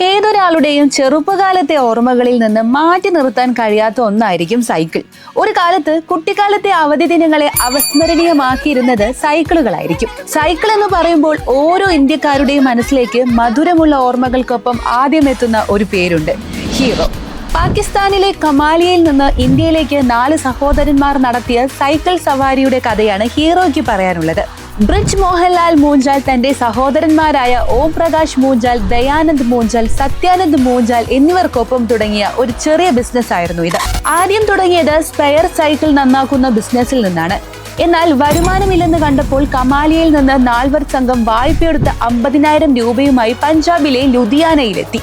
ഏതൊരാളുടെയും ചെറുപ്പകാലത്തെ ഓർമ്മകളിൽ നിന്ന് മാറ്റി നിർത്താൻ കഴിയാത്ത ഒന്നായിരിക്കും സൈക്കിൾ. ഒരു കാലത്ത് കുട്ടിക്കാലത്തെ അവധി ദിനങ്ങളെ അവസ്മരണീയമാക്കിയിരുന്നത് സൈക്കിളുകളായിരിക്കും. സൈക്കിൾ എന്ന് പറയുമ്പോൾ ഓരോ ഇന്ത്യക്കാരുടെയും മനസ്സിലേക്ക് മധുരമുള്ള ഓർമ്മകൾക്കൊപ്പം ആദ്യം എത്തുന്ന ഒരു പേരുണ്ട്: ഹീറോ. പാകിസ്ഥാനിലെ കമാലിയയിൽ നിന്ന് ഇന്ത്യയിലേക്ക് 4 സഹോദരന്മാർ നടത്തിയ സൈക്കിൾ സവാരിയുടെ കഥയാണ് ഹീറോയ്ക്ക് പറയാനുള്ളത്. ബ്രിജ് മോഹൻലാൽ മൂഞ്ചാൽ തന്റെ സഹോദരന്മാരായ ഓം പ്രകാശ് മൂഞ്ചാൽ, ദയാനന്ദ് മൂഞ്ചാൽ, സത്യാനന്ദ് മൂഞ്ചാൽ എന്നിവർക്കൊപ്പം തുടങ്ങിയ ഒരു ചെറിയ ബിസിനസ് ആയിരുന്നു ഇത്. ആദ്യം തുടങ്ങിയത് സ്പെയർ സൈക്കിൾ നന്നാക്കുന്ന ബിസിനസ്സിൽ നിന്നാണ്. എന്നാൽ വരുമാനമില്ലെന്ന് കണ്ടപ്പോൾ കമാലിയയിൽ നിന്ന് 4 സംഘം വായ്പയെടുത്ത് 50,000 രൂപയുമായി പഞ്ചാബിലെ ലുധിയാനയിലെത്തി.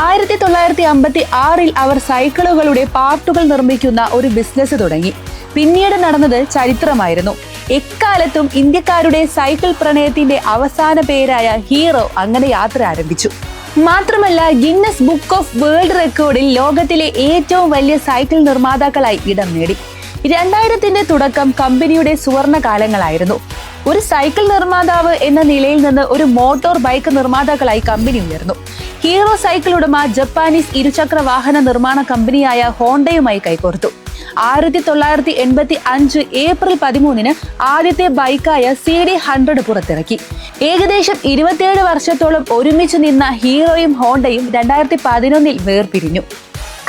1956 അവർ സൈക്കിളുകളുടെ പാർട്ടുകൾ നിർമ്മിക്കുന്ന ഒരു ബിസിനസ് തുടങ്ങി. പിന്നീട് നടന്നത് ചരിത്രമായിരുന്നു. എക്കാലത്തും ഇന്ത്യക്കാരുടെ സൈക്കിൾ പ്രണയത്തിന്റെ അവസാന പേരായ ഹീറോ അങ്ങനെ യാത്ര ആരംഭിച്ചു. മാത്രമല്ല, ഗിന്നസ് ബുക്ക് ഓഫ് വേൾഡ് റെക്കോർഡിൽ ലോകത്തിലെ ഏറ്റവും വലിയ സൈക്കിൾ നിർമ്മാതാക്കളായി ഇടം നേടി. 2000ന്റെ തുടക്കം കമ്പനിയുടെ സുവർണ കാലങ്ങളായിരുന്നു. ഒരു സൈക്കിൾ നിർമ്മാതാവ് എന്ന നിലയിൽ നിന്ന് ഒരു മോട്ടോർ ബൈക്ക് നിർമ്മാതാക്കളായി കമ്പനി ഉയർന്നു. ഹീറോ സൈക്കിൾ ഉടമ ജപ്പാനീസ് ഇരുചക്ര വാഹന നിർമ്മാണ കമ്പനിയായ ഹോണ്ടയുമായി കൈകോർത്തു. 1985 ഏപ്രിൽ 13 ആദ്യത്തെ ബൈക്കായ CD100 പുറത്തിറക്കി. ഏകദേശം 27 വർഷത്തോളം ഒരുമിച്ച് നിന്ന ഹീറോയും ഹോണ്ടയും 2011 വേർപിരിഞ്ഞു.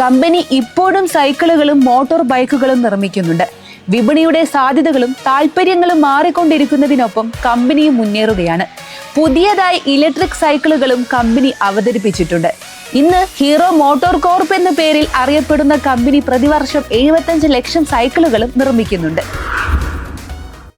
കമ്പനി ഇപ്പോഴും സൈക്കിളുകളും മോട്ടോർ ബൈക്കുകളും നിർമ്മിക്കുന്നുണ്ട്. വിപണിയുടെ സാധ്യതകളും താല്പര്യങ്ങളും മാറിക്കൊണ്ടിരിക്കുന്നതിനൊപ്പം കമ്പനിയും മുന്നേറുകയാണ്. പുതിയതായി ഇലക്ട്രിക് സൈക്കിളുകളും കമ്പനി അവതരിപ്പിച്ചിട്ടുണ്ട്. ഇന്ന് ഹീറോ മോട്ടോർ കോർപ്പ് എന്ന പേരിൽ അറിയപ്പെടുന്ന കമ്പനി പ്രതിവർഷം 75 ലക്ഷം സൈക്കിളുകളും നിർമ്മിക്കുന്നുണ്ട്.